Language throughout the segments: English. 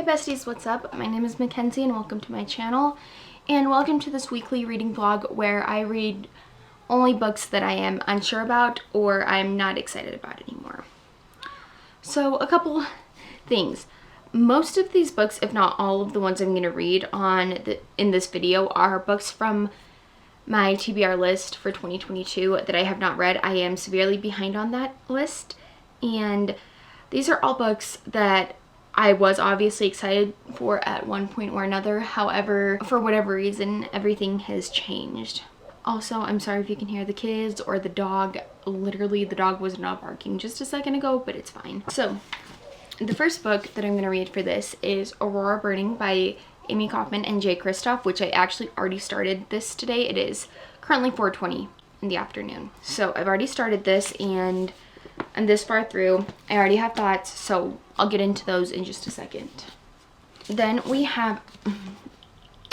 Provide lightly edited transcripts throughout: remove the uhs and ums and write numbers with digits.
Hi besties, what's up? My name is Makenzie and welcome to my channel, and welcome to this weekly reading vlog where I read only books that I am unsure about or I'm not excited about anymore. So a couple things. Most of these books, if not all of the ones I'm going to read in this video, are books from my TBR list for 2022 that I have not read. I am severely behind on that list, and these are all books that I was obviously excited for at one point or another. However, for whatever reason, everything has changed. Also, I'm sorry if you can hear the kids or the dog. Literally, the dog was not barking just a second ago, but it's fine. So, the first book that I'm going to read for this is Aurora Burning by Amie Kaufman and Kristoff, which I actually already started this today. It is currently 4:20 in the afternoon. So, I've already started this and I'm this far through. I already have thoughts, so I'll get into those in just a second. Then we have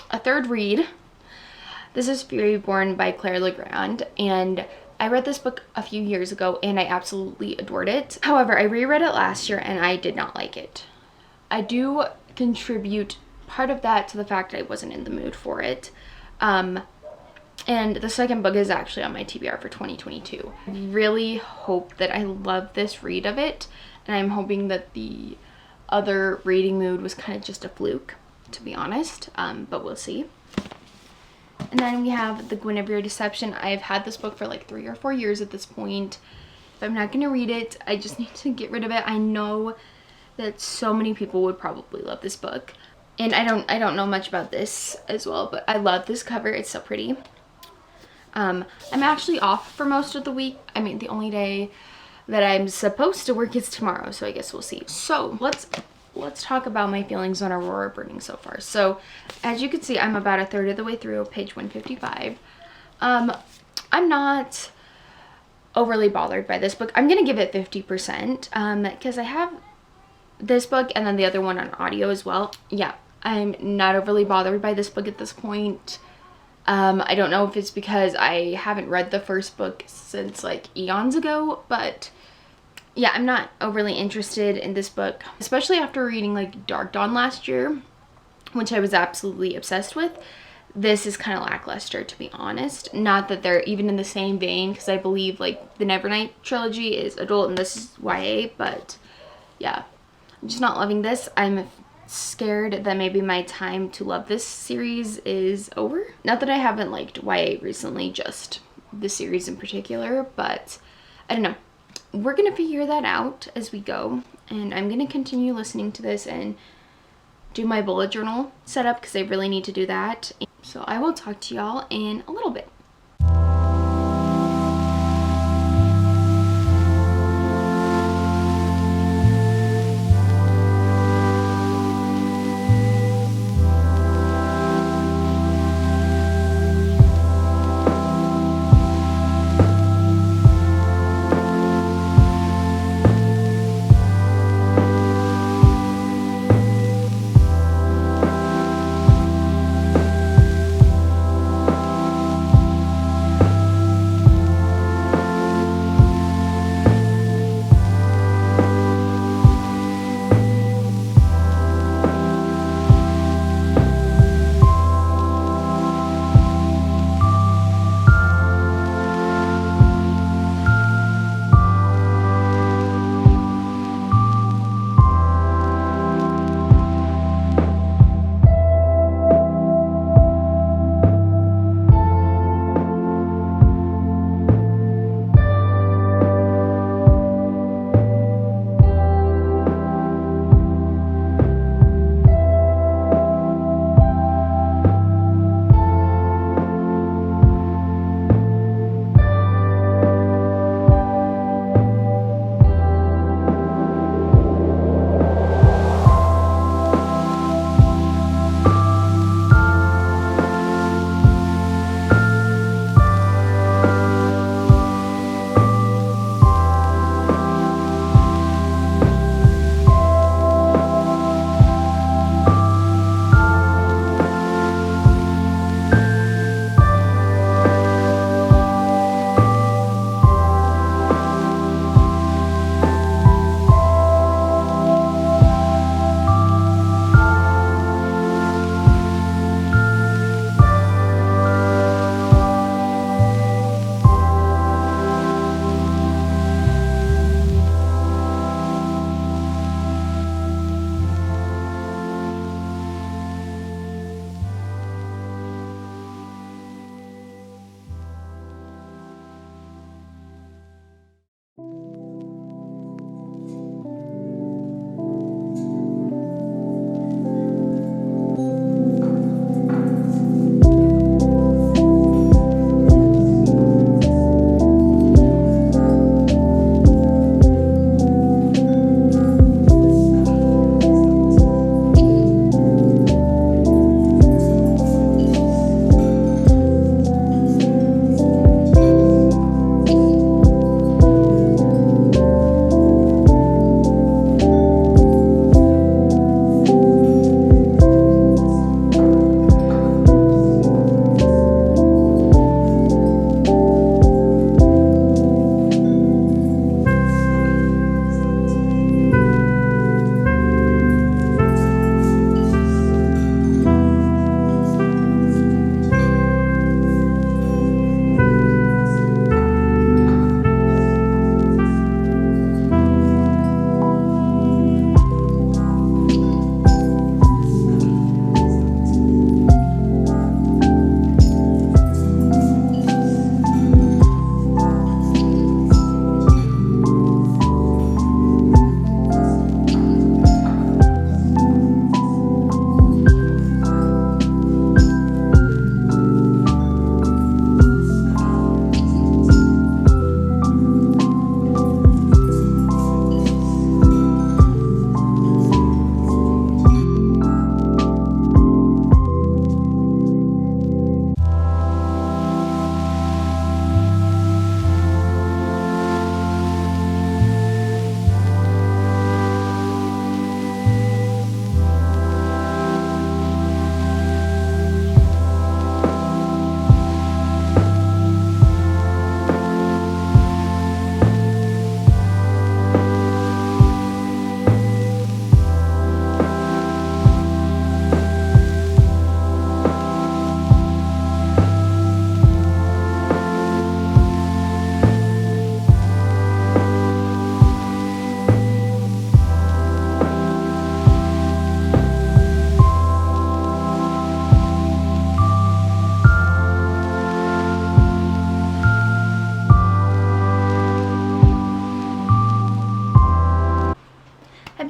a third read. This is Furyborn by Legrand, and I read this book a few years ago and I absolutely adored it. However, I reread it last year and I did not like it. I do contribute part of that to the fact I wasn't in the mood for it. And the second book is actually on my TBR for 2022. I really hope that I love this read of it, and I'm hoping that the other reading mood was kind of just a fluke, to be honest, but we'll see. And then we have The Guinevere Deception. I've had this book for like 3 or 4 years at this point. If I'm not going to read it, I just need to get rid of it. I know that so many people would probably love this book, and I don't know much about this as well, but I love this cover. It's so pretty. I'm actually off for most of the week. I mean, the only day that I'm supposed to work is tomorrow, so I guess we'll see. So let's talk about my feelings on Aurora Burning so far. So as you can see, I'm about a third of the way through page 155. I'm not overly bothered by this book. I'm gonna give it 50% because I have this book and then the other one on audio as well. Yeah, I'm not overly bothered by this book at this point. I don't know if it's because I haven't read the first book since like eons ago, but yeah, I'm not overly interested in this book, especially after reading like Dark Dawn last year, which I was absolutely obsessed with. This is kind of lackluster, to be honest. Not that they're even in the same vein, because I believe like the Nevernight trilogy is adult and this is YA, but yeah, I'm just not loving this. I'm scared that maybe my time to love this series is over. Not that I haven't liked YA recently, just the series in particular, but I don't know. We're gonna figure that out as we go, and I'm gonna continue listening to this and do my bullet journal setup because I really need to do that. So I will talk to y'all in a little bit.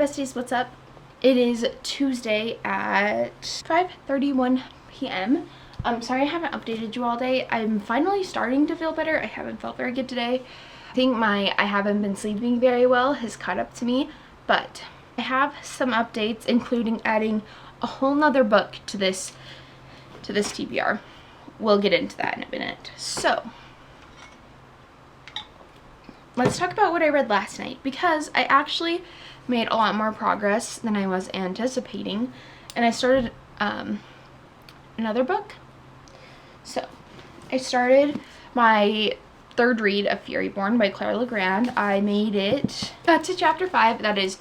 besties, what's up? It is Tuesday at 5:31 p.m. I'm sorry I haven't updated you all day. I'm finally starting to feel better. I haven't felt very good today. I think I haven't been sleeping very well has caught up to me, but I have some updates, including adding a whole nother book to this TBR. We'll get into that in a minute. So let's talk about what I read last night, because I actually made a lot more progress than I was anticipating, and I started another book. So I started my third read of Furyborn by Legrand. I got to chapter 5. That is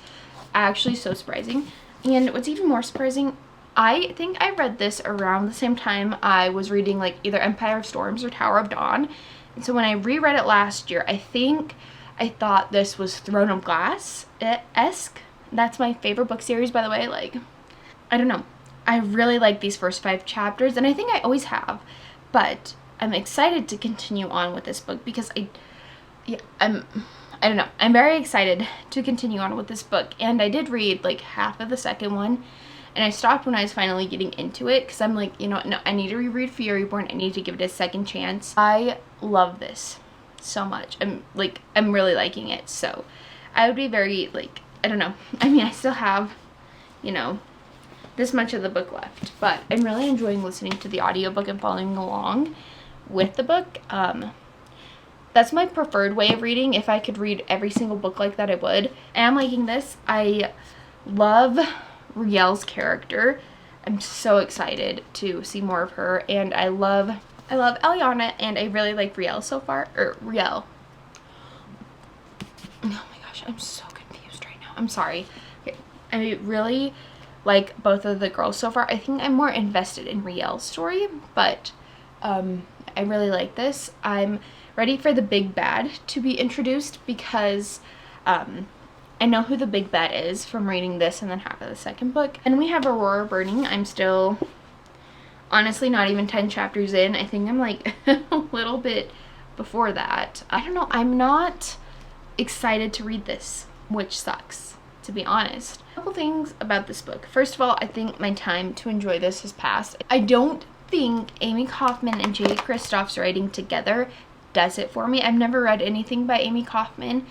actually so surprising. And what's even more surprising, I think I read this around the same time I was reading like either Empire of Storms or Tower of Dawn. And so when I reread it last year, I thought this was Throne of Glass-esque. That's my favorite book series, by the way. Like, I don't know. I really like these first 5 chapters, and I think I always have. But I'm excited to continue on with this book because I don't know. I'm very excited to continue on with this book. And I did read like half of the second one, and I stopped when I was finally getting into it because I'm like, you know, no, I need to reread Furyborn. I need to give it a second chance. I love this so much. I'm really liking it. So I would be very, like, I don't know. I mean, I still have, you know, this much of the book left, but I'm really enjoying listening to the audiobook and following along with the book. That's my preferred way of reading. If I could read every single book like that, I would. I am liking this. I love Rielle's character. I'm so excited to see more of her, and I love Eliana, and I really like Rielle so far. Or Rielle. Oh my gosh, I'm so confused right now. I'm sorry. Okay. I really like both of the girls so far. I think I'm more invested in Rielle's story, but I really like this. I'm ready for the big bad to be introduced because I know who the big bad is from reading this and then half of the second book. And we have Aurora burning. I'm still honestly not even 10 chapters in. I think I'm like a little bit before that. I don't know. I'm not excited to read this, which sucks, to be honest. A couple things about this book. First of all, I think my time to enjoy this has passed. I don't think Amie Kaufman and J. Kristoff's writing together does it for me. I've never read anything by Amie Kaufman.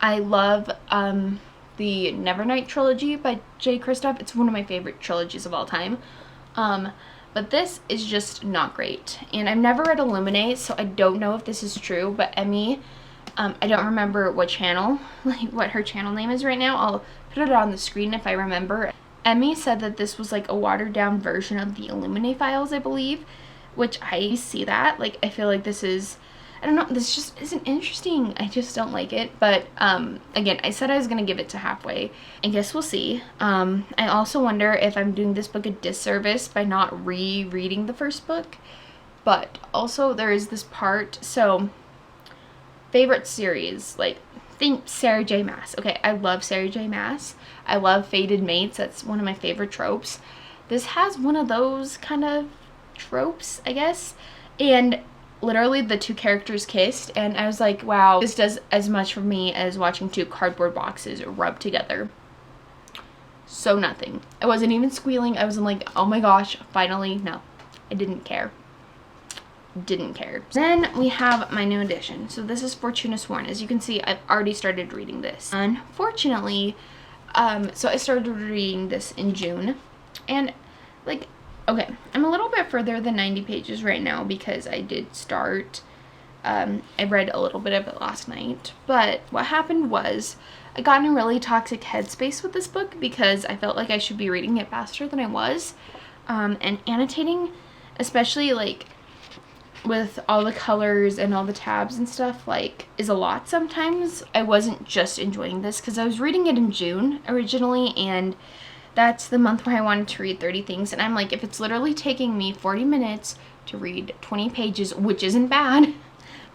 I love the Nevernight trilogy by J. Kristoff. It's one of my favorite trilogies of all time. But this is just not great. And I've never read Illuminate, so I don't know if this is true, but Amie, I don't remember what channel, like what her channel name is right now. I'll put it on the screen if I remember. Amie said that this was like a watered down version of the Illuminate files, I believe, which I see that. Like, I feel like this is, I don't know, this just isn't interesting. I just don't like it. But again, I said I was gonna give it to halfway. I guess we'll see. I also wonder if I'm doing this book a disservice by not rereading the first book. But also there is this part, so favorite series, like, think Sarah J. Maas. Okay, I love Sarah J. Maas. I love Fated Mates. That's one of my favorite tropes. This has one of those kind of tropes, I guess. And literally the 2 characters kissed, and I was like, wow, this does as much for me as watching 2 cardboard boxes rub together. So nothing. I wasn't even squealing. I wasn't like, oh my gosh, finally. No, I didn't care. Didn't care. Then we have my new edition. So this is Fortuna Sworn. As you can see, I've already started reading this. Unfortunately, so I started reading this in June, and like, okay, I'm a little bit further than 90 pages right now because I did start, I read a little bit of it last night, but what happened was I got in a really toxic headspace with this book because I felt like I should be reading it faster than I was, and annotating, especially like with all the colors and all the tabs and stuff, like, is a lot sometimes. I wasn't just enjoying this because I was reading it in June originally, and that's the month where I wanted to read 30 things, and I'm like, if it's literally taking me 40 minutes to read 20 pages, which isn't bad,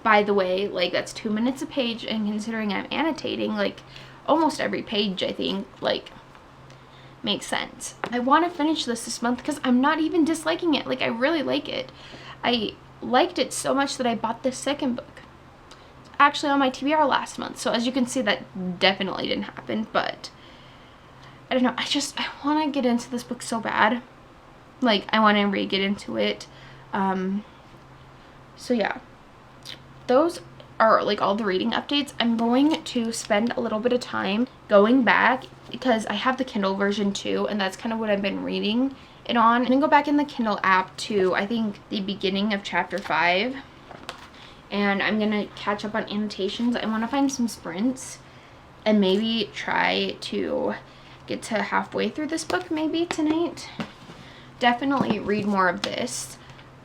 by the way, like, that's 2 minutes a page, and considering I'm annotating, like, almost every page, I think, like, makes sense. I want to finish this month because I'm not even disliking it. Like, I really like it. I liked it so much that I bought this second book. It's actually on my TBR last month, so as you can see, that definitely didn't happen, but I don't know, I want to get into this book so bad. Like, I want to re-get into it. So yeah, those are like all the reading updates. I'm going to spend a little bit of time going back because I have the Kindle version too, and that's kind of what I've been reading it on. I'm gonna go back in the Kindle app to, I think, the beginning of chapter 5, and I'm gonna catch up on annotations. I want to find some sprints and maybe try to get to halfway through this book maybe tonight. Definitely read more of this.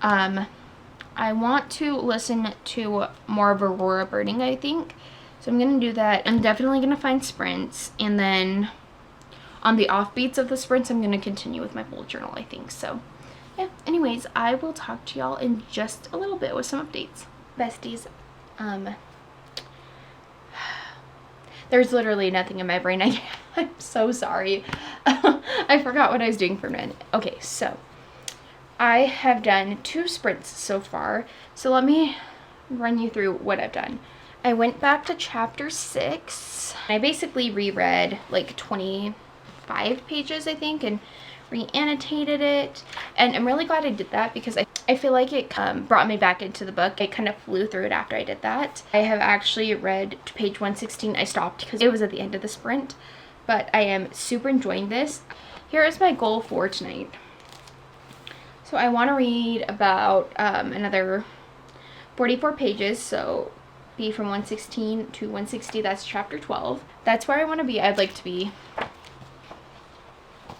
I want to listen to more of Aurora Burning, I think. So I'm going to do that. I'm definitely going to find sprints. And then on the offbeats of the sprints, I'm going to continue with my bullet journal, I think. So yeah, anyways, I will talk to y'all in just a little bit with some updates. Besties, there's literally nothing in my brain. I'm so sorry. I forgot what I was doing for a minute. Okay, so I have done 2 sprints so far. So let me run you through what I've done. I went back to chapter 6. I basically reread like 25 pages, I think, and re-annotated it. And I'm really glad I did that because I feel like it brought me back into the book. I kind of flew through it after I did that. I have actually read to page 116. I stopped because it was at the end of the sprint. But I am super enjoying this. Here is my goal for tonight. So I want to read about another 44 pages, so be from 116 to 160, that's chapter 12. That's where I want to be. I'd like to be,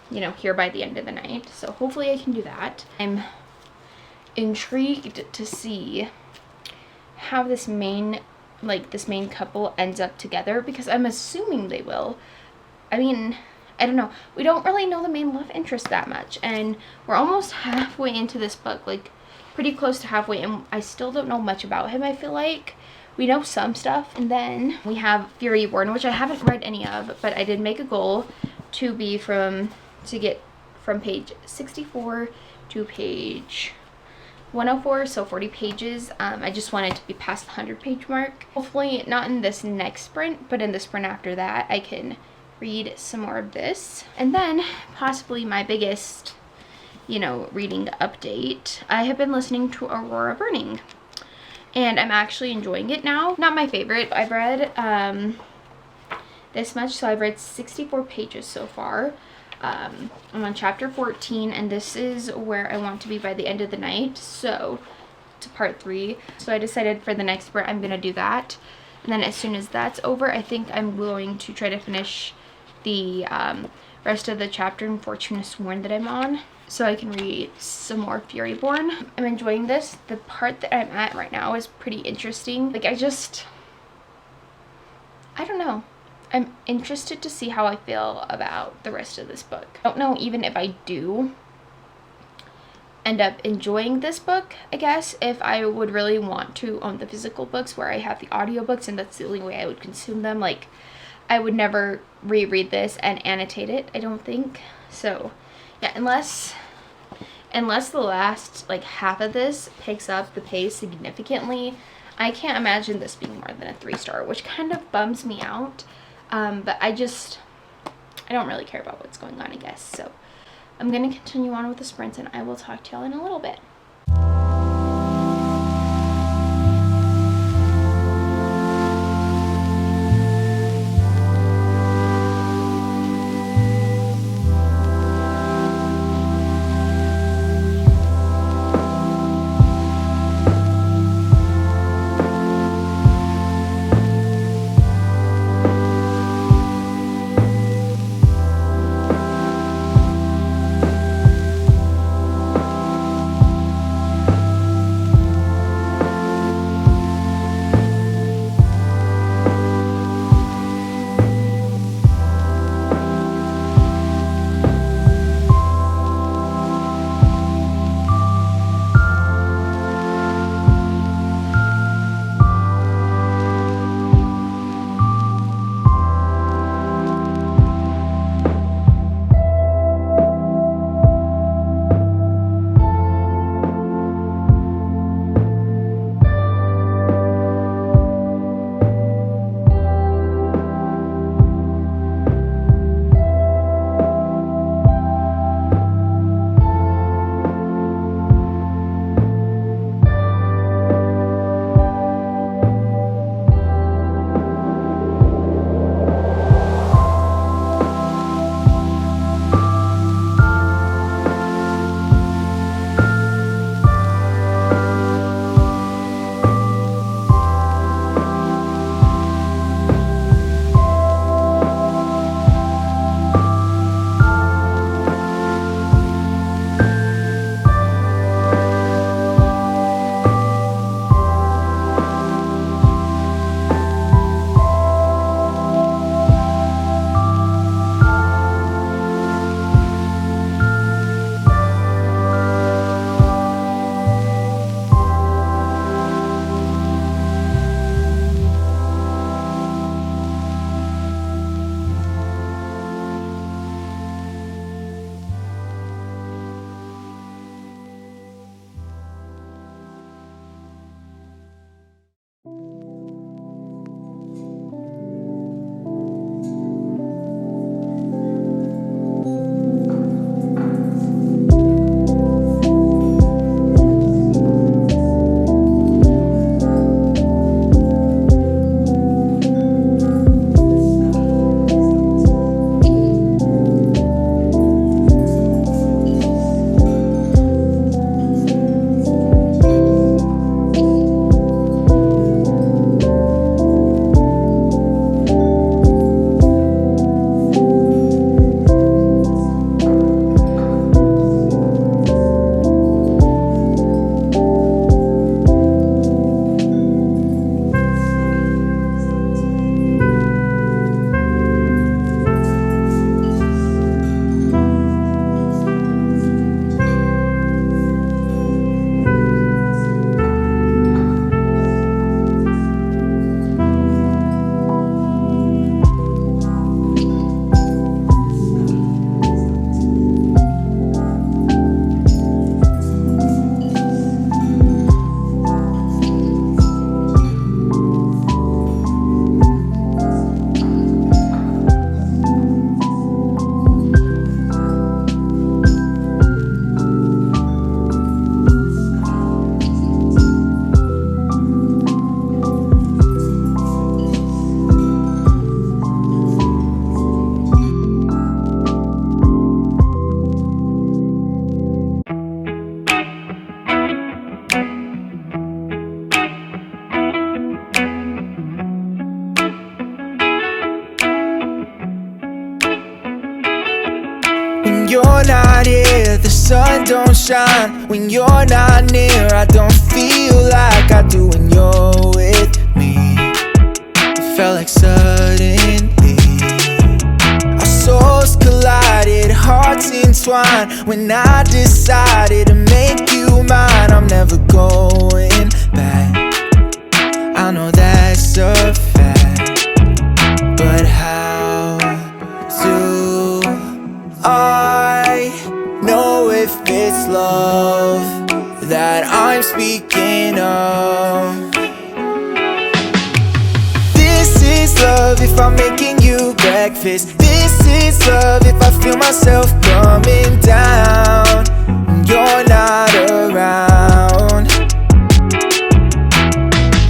you know, here by the end of the night, so hopefully I can do that. I'm intrigued to see how this main couple ends up together, because I'm assuming they will. I mean, I don't know. We don't really know the main love interest that much, and we're almost halfway into this book, like pretty close to halfway, and I still don't know much about him. I feel like we know some stuff. And then we have Furyborn, which I haven't read any of, but I did make a goal to get from page 64 to page 104, so 40 pages. I just wanted to be past the 100-page mark. Hopefully not in this next sprint, but in the sprint after that, I can read some more of this. And then possibly my biggest, you know, reading update. I have been listening to Aurora Burning, and I'm actually enjoying it now. Not my favorite. I've read this much, so I've read 64 pages so far. I'm on chapter 14, and this is where I want to be by the end of the night, so to part 3. So I decided for the next sprint I'm gonna do that, and then as soon as that's over, I think I'm going to try to finish the rest of the chapter in Fortuna Sworn that I'm on, so I can read some more Furyborn. I'm enjoying this. The part that I'm at right now is pretty interesting. Like, I don't know. I'm interested to see how I feel about the rest of this book. I don't know even if I do end up enjoying this book, I guess, if I would really want to own the physical books where I have the audiobooks, and that's the only way I would consume them. Like, I would never reread this and annotate it, I don't think. So yeah, unless the last like half of this picks up the pace significantly, I can't imagine this being more than a 3-star, which kind of bums me out. But I don't really care about what's going on, I guess. So I'm gonna continue on with the sprints, and I will talk to y'all in a little bit. sunshine when you're not near. I don't feel like I do when you're with me. It felt like suddenly our souls collided, hearts entwined. When I decided to make you mine, I'm never going back. I know that's a fact, but how do I know if it's love that I'm speaking of? This is love if I'm making you breakfast. This is love if I feel myself coming down when you're not around.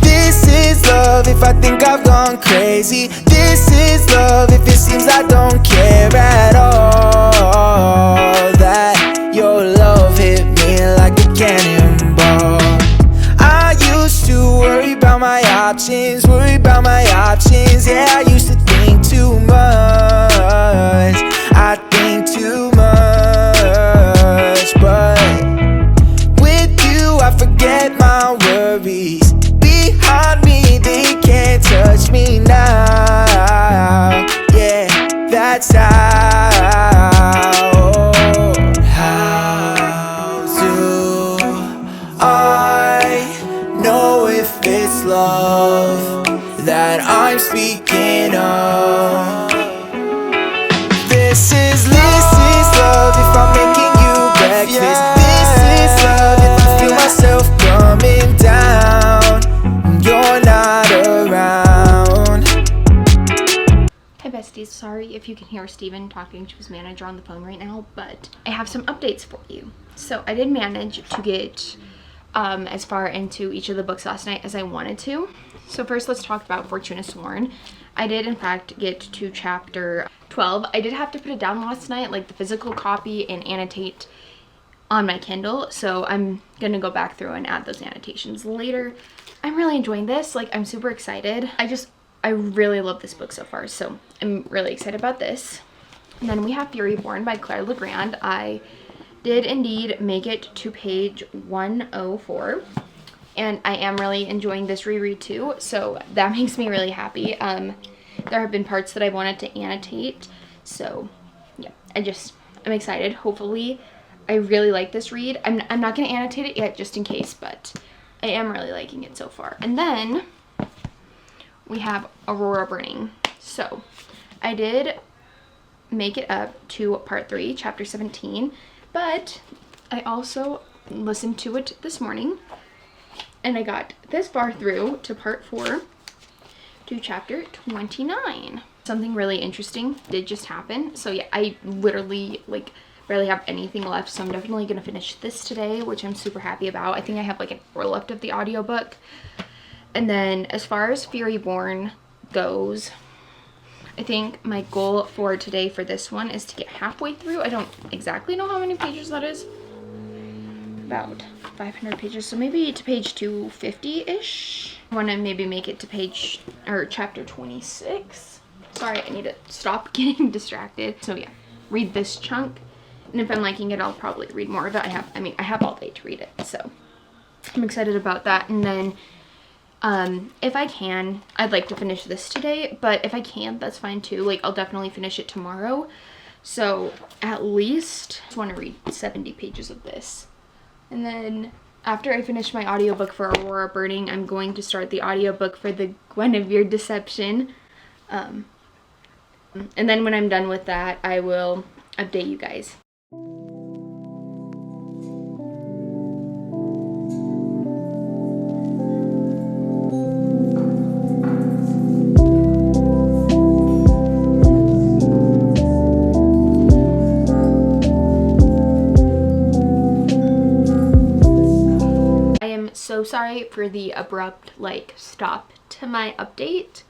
This is love if I think I've gone crazy. This is love if it seems I don't care at all. That your love hit me like a cannonball. I used to worry about my options, worry about my options. Yeah, I used to think too much. I think too much, but with you I forget my worries. Behind me they can't touch me now. Yeah, that's how. How do I know if it's love that I'm speaking of? This is love if I'm making you breakfast. This is love if I feel myself coming down when you're not around. Hi besties, sorry if you can hear Steven talking to his manager on the phone right now, but I have some updates for you. So I did manage to get as far into each of the books last night as I wanted to. So first let's talk about Fortuna Sworn. I did in fact get to chapter 12. I did have to put it down last night, like the physical copy, and annotate on my Kindle, so I'm gonna go back through and add those annotations later. I'm really enjoying this, like I'm super excited. I really love this book so far, so I'm really excited about this. And then we have Furyborn by Legrand. I did indeed make it to page 104, and I am really enjoying this reread too, so that makes me really happy. There have been parts that I wanted to annotate, so yeah, I'm excited. Hopefully I really like this read. I'm not going to annotate it yet just in case, but I am really liking it so far. And then we have Aurora Burning. So I did make it up to part 3, chapter 17, but I also listened to it this morning and I got this far through to part 4 to chapter 29. Something really interesting did just happen. So yeah, I literally like barely have anything left, so I'm definitely gonna finish this today, which I'm super happy about. I think I have like an hour left of the audiobook. And then as far as Furyborn goes, I think my goal for today for this one is to get halfway through. I don't exactly know how many pages that is. About 500 pages, so maybe to page 250-ish. I want to maybe make it to page or chapter 26. Sorry, I need to stop getting distracted. So yeah, read this chunk, and if I'm liking it, I'll probably read more of it. I have all day to read it, so I'm excited about that. And then if I can, I'd like to finish this today, but if I can't, that's fine too. Like, I'll definitely finish it tomorrow. So at least I just want to read 70 pages of this. And then after I finish my audiobook for Aurora Burning, I'm going to start the audiobook for the Guinevere Deception. And then when I'm done with that, I will update you guys. So sorry for the abrupt like stop to my update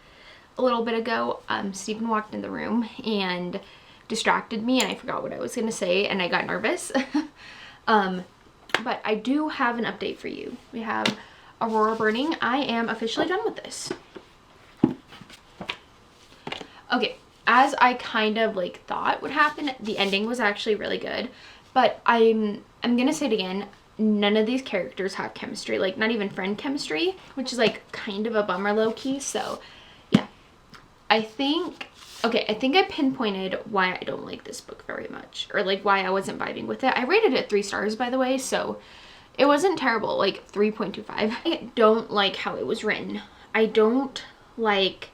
a little bit ago. Steven walked in the room and distracted me and I forgot what I was gonna say and I got nervous. But I do have an update for you. We have Aurora Burning. I am officially done with this. Okay, as I kind of like thought would happen, the ending was actually really good, but I'm gonna say it again, none of these characters have chemistry, like not even friend chemistry, which is like kind of a bummer low-key. So yeah, I think I pinpointed why I don't like this book very much, or like why I wasn't vibing with it. I rated it 3 stars, by the way, so it wasn't terrible, like 3.25. I don't like how it was written. I don't like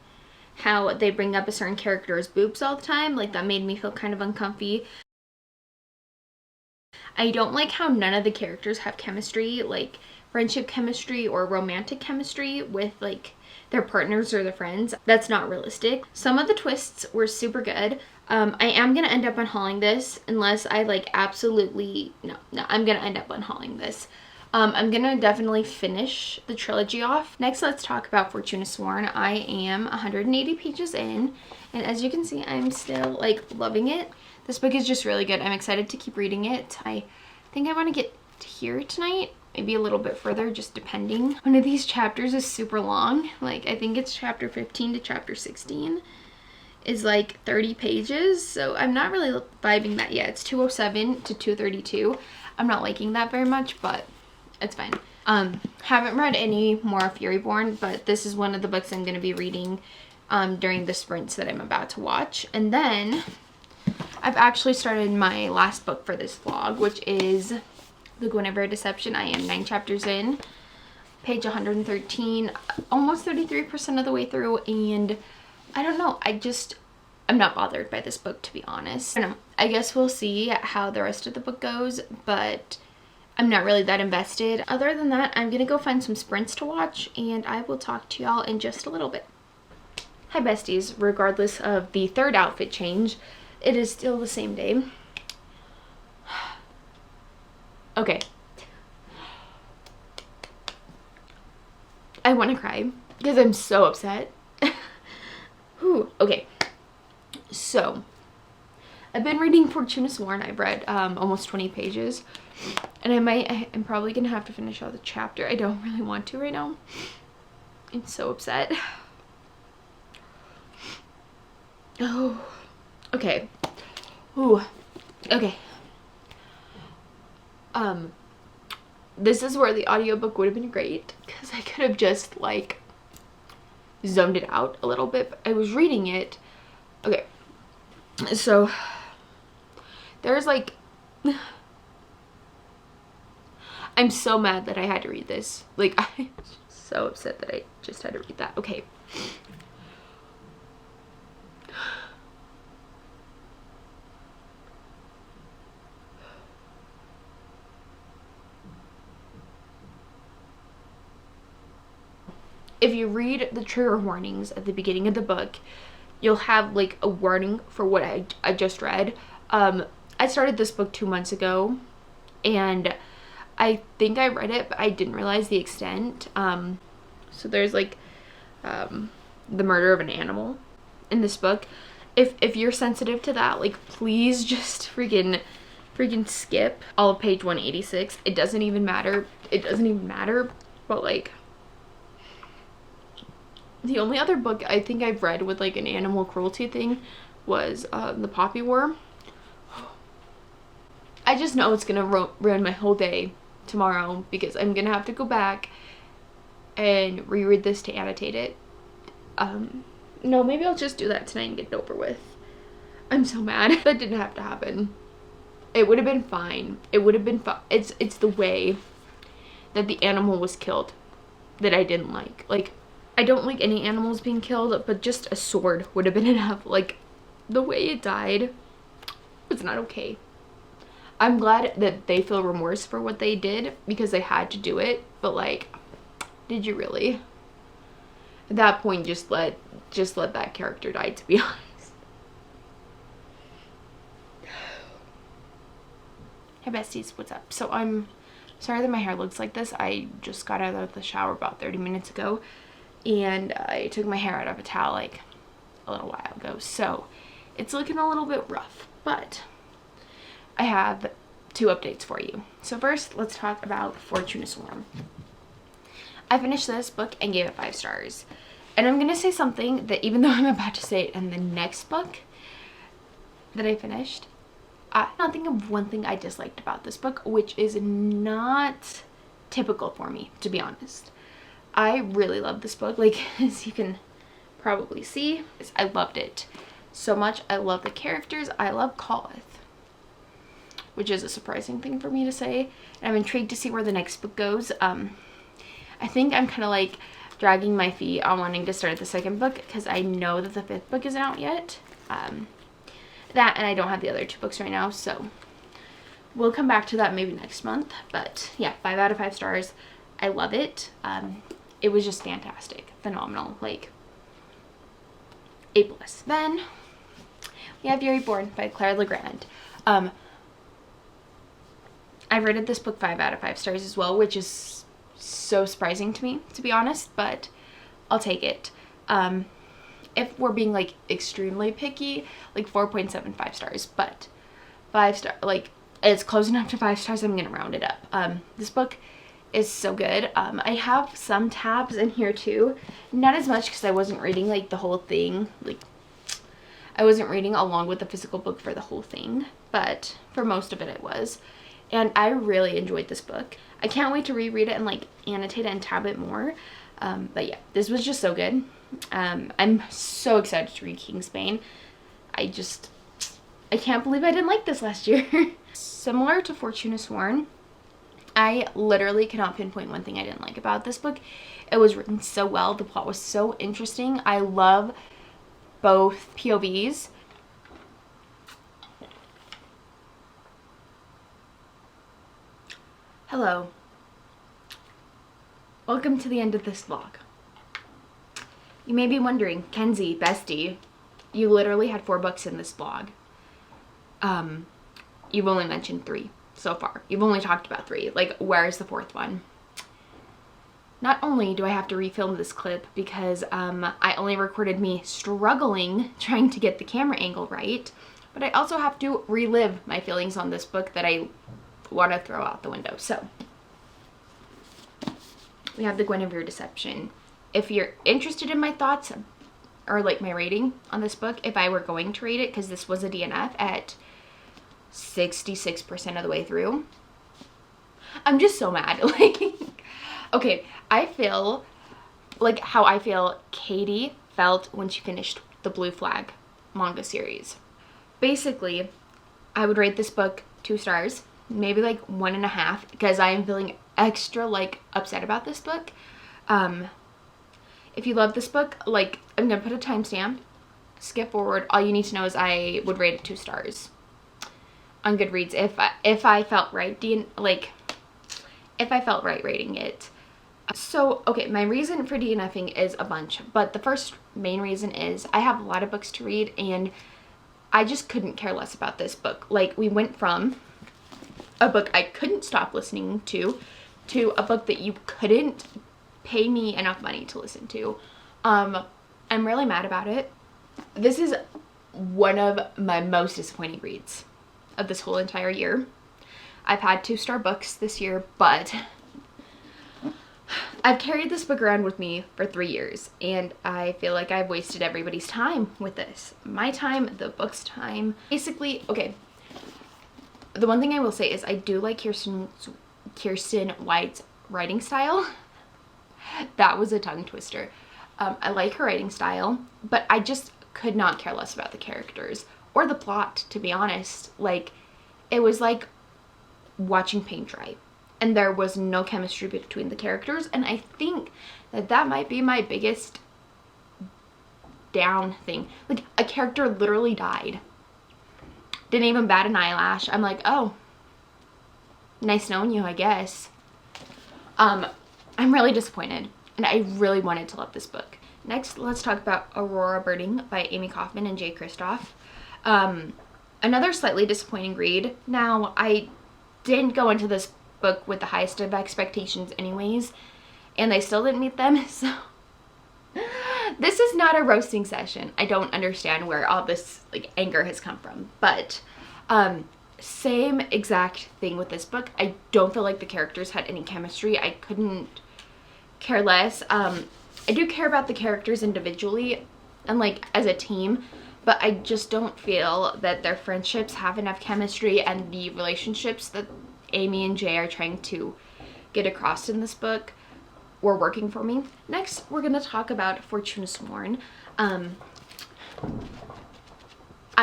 how they bring up a certain character's boobs all the time. Like, that made me feel kind of uncomfy. I don't like how none of the characters have chemistry, like friendship chemistry or romantic chemistry with like their partners or their friends. That's not realistic. Some of the twists were super good. I am gonna end up unhauling this unless I like absolutely, no, I'm gonna end up unhauling this. I'm gonna definitely finish the trilogy off. Next, let's talk about Fortuna Sworn. I am 180 pages in, and as you can see, I'm still like loving it. This book is just really good. I'm excited to keep reading it. I think I want to get here tonight, maybe a little bit further, just depending. One of these chapters is super long. Like, I think it's chapter 15 to chapter 16 is like 30 pages. So I'm not really vibing that yet. It's 207 to 232. I'm not liking that very much, but it's fine. Haven't read any more Furyborn, but this is one of the books I'm going to be reading during the sprints that I'm about to watch. And then I've actually started my last book for this vlog, which is The Guinevere Deception. I am 9 chapters in, page 113, almost 33% of the way through, and I don't know, I'm not bothered by this book, to be honest. I guess we'll see how the rest of the book goes, but I'm not really that invested. Other than that, I'm gonna go find some sprints to watch, and I will talk to y'all in just a little bit. Hi besties, regardless of the third outfit change, it is still the same day. Okay. I want to cry because I'm so upset. Whew. Okay. So, I've been reading Fortuna Sworn. I've read almost 20 pages. And I'm probably going to have to finish out the chapter. I don't really want to right now. I'm so upset. Oh. Okay. Ooh. Okay. This is where the audiobook would have been great, because I could have just like zoned it out a little bit, but I was reading it. Okay. So there's like, I'm so mad that I had to read this. Like, I'm so upset that I just had to read that. Okay. If you read the trigger warnings at the beginning of the book, you'll have like a warning for what I just read. I started this book 2 months ago, and I think I read it, but I didn't realize the extent. So there's like the murder of an animal in this book. If you're sensitive to that, like, please just freaking skip all of page 186. It doesn't even matter. It doesn't even matter. But like, the only other book I think I've read with like an animal cruelty thing was The Poppy War. I just know it's gonna ruin my whole day tomorrow, because I'm gonna have to go back and reread this to annotate it. No, maybe I'll just do that tonight and get it over with. I'm so mad. That didn't have to happen. It would have been fine. It would have been fine. It's the way that the animal was killed that I didn't like. Like, I don't like any animals being killed, but just a sword would have been enough. Like, the way it died was not okay. I'm glad that they feel remorse for what they did, because they had to do it, but like, did you really? At that point, just let that character die, to be honest. Hey besties, what's up? So I'm sorry that my hair looks like this. I just got out of the shower about 30 minutes ago, and I took my hair out of a towel like a little while ago, so it's looking a little bit rough, but I have 2 updates for you. So first, let's talk about Fortuna Sworn. I finished this book and gave it 5 stars. And I'm gonna say something that, even though I'm about to say it in the next book that I finished, I not think of one thing I disliked about this book, which is not typical for me, to be honest. I really love this book. Like, as you can probably see, I loved it so much. I love the characters. I love Coleth, which is a surprising thing for me to say. And I'm intrigued to see where the next book goes. I think I'm kind of like dragging my feet on wanting to start the second book because I know that the 5th book isn't out yet. That, and I don't have the other 2 books right now, so we'll come back to that maybe next month. But yeah, 5 out of 5 stars. I love it. It was just fantastic, phenomenal, like A+. Then we have Furyborn by Claire Legrand. I rated this book 5 out of 5 stars as well, which is so surprising to me, to be honest, but I'll take it. If we're being like extremely picky, like 4.75 stars, but 5 star, like it's close enough to 5 stars, I'm gonna round it up. This book is so good. I have some tabs in here too, not as much because I wasn't reading like the whole thing, like I wasn't reading along with the physical book for the whole thing, but for most of it I was, and I really enjoyed this book. I can't wait to reread it and like annotate it and tab it more. But yeah, this was just so good. I'm so excited to read Kingsbane. I can't believe I didn't like this last year. Similar to Fortuna Sworn, I literally cannot pinpoint one thing I didn't like about this book. It was written so well. The plot was so interesting. I love both POVs. Hello. Welcome to the end of this vlog. You may be wondering, Kenzie, bestie, you literally had 4 books in this vlog. You've only mentioned 3 so far. You've only talked about 3. Like, where's the 4th one? Not only do I have to refilm this clip because I only recorded me struggling trying to get the camera angle right, but I also have to relive my feelings on this book that I want to throw out the window. So, we have the Guinevere deception. If you're interested in my thoughts or like my rating on this book, if I were going to rate it, because this was a DNF at 66% of the way through, I'm just so mad. Like, okay, I feel like how I feel Katie felt when she finished the Blue Flag manga series. Basically, I would rate this book 2 stars, maybe like 1.5, because I am feeling extra like upset about this book. If you love this book, like, I'm gonna put a timestamp, skip forward. All you need to know is I would rate it 2 stars on Goodreads if I felt right, if I felt right rating it. So, okay, my reason for DNFing is a bunch, but the first main reason is I have a lot of books to read and I just couldn't care less about this book. Like, we went from a book I couldn't stop listening to a book that you couldn't pay me enough money to listen to. I'm really mad about it. This is one of my most disappointing reads of this whole entire year. I've had 2-star books this year, but I've carried this book around with me for 3 years, and I feel like I've wasted everybody's time with this. My time, the book's time. Basically, okay, the one thing I will say is I do like Kiersten White's writing style. That was a tongue twister. I like her writing style, but I just could not care less about the characters or the plot, to be honest. Like, it was like watching paint dry, and there was no chemistry between the characters, and I think that might be my biggest down thing. Like, a character literally died, didn't even bat an eyelash. I'm like, oh, nice knowing you, I guess. I'm really disappointed, and I really wanted to love this book. Next, let's talk about Aurora Birding by Amie Kaufman and Kristoff. Another slightly disappointing read. Now, I didn't go into this book with the highest of expectations anyways, and I still didn't meet them, so this is not a roasting session. I don't understand where all this like anger has come from, but same exact thing with this book. I don't feel like the characters had any chemistry. I couldn't care less. I do care about the characters individually and like as a team, but I just don't feel that their friendships have enough chemistry, and the relationships that Amie and Jay are trying to get across in this book were working for me. Next, we're going to talk about Fortuna Sworn. I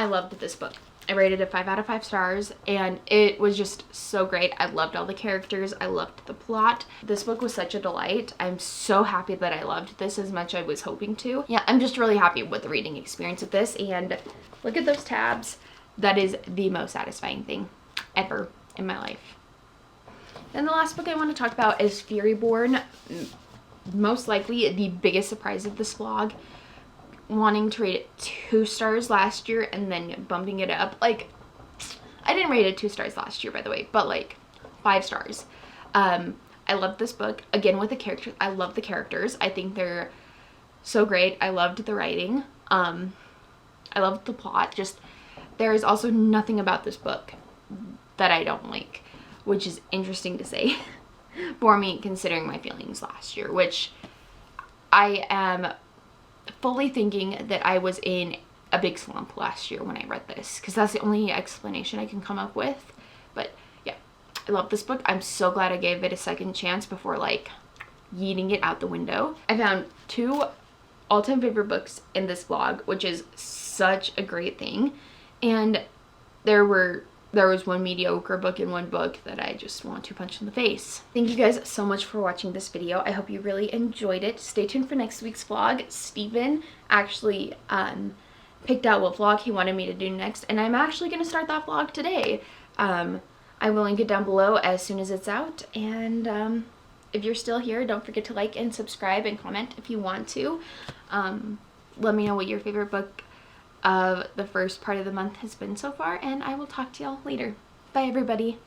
loved this book. I rated it 5 out of 5 stars, and it was just so great. I loved all the characters. I loved the plot. This book was such a delight. I'm so happy that I loved this as much as I was hoping to. Yeah, I'm just really happy with the reading experience of this, and look at those tabs. That is the most satisfying thing ever in my life. Then the last book I want to talk about is Furyborn. Most likely the biggest surprise of this vlog. Wanting to rate it 2 stars last year and then bumping it up. Like, I didn't rate it 2 stars last year, by the way, but like 5 stars. I loved this book. Again, with the characters, I love the characters. I think they're so great. I loved the writing. I loved the plot. Just, there is also nothing about this book that I don't like, which is interesting to say for me, considering my feelings last year, which I am fully thinking that I was in a big slump last year when I read this, because that's the only explanation I can come up with. But yeah, I love this book. I'm so glad I gave it a second chance before like yeeting it out the window. I found 2 all-time favorite books in this vlog, which is such a great thing, and there was 1 mediocre book and 1 book that I just want to punch in the face. Thank you guys so much for watching this video. I hope you really enjoyed it. Stay tuned for next week's vlog. Steven actually picked out what vlog he wanted me to do next, and I'm actually going to start that vlog today. I will link it down below as soon as it's out, and if you're still here, don't forget to like and subscribe and comment if you want to. Let me know what your favorite book of the first part of the month has been so far, and I will talk to y'all later. Bye everybody.